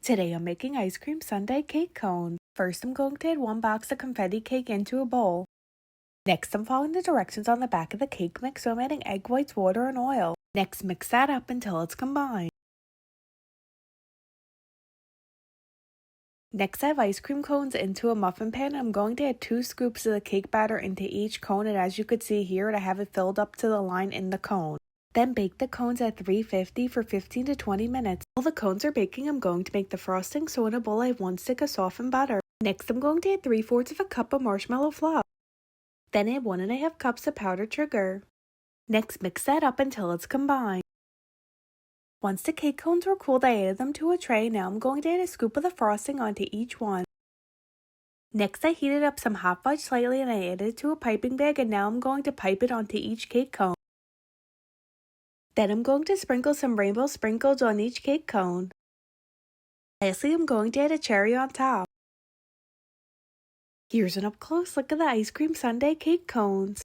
Today I'm making ice cream sundae cake cones. First I'm going to add 1 box of confetti cake into a bowl. Next I'm following the directions on the back of the cake mix, so I'm adding egg whites, water, and oil. Next mix that up until it's combined. Next I have ice cream cones into a muffin pan, and I'm going to add 2 scoops of the cake batter into each cone, and as you can see here, I have it filled up to the line in the cone. Then bake the cones at 350 for 15 to 20 minutes. While the cones are baking, I'm going to make the frosting, so in a bowl I have 1 stick of softened butter. Next I'm going to add 3/4 of a cup of marshmallow fluff. Then add 1½ cups of powdered sugar. Next mix that up until it's combined. Once the cake cones were cooled, I added them to a tray. Now I'm going to add a scoop of the frosting onto each one. Next I heated up some hot fudge slightly and I added it to a piping bag, and now I'm going to pipe it onto each cake cone. Then I'm going to sprinkle some rainbow sprinkles on each cake cone. Lastly, I'm going to add a cherry on top. Here's an up close look at the ice cream sundae cake cones.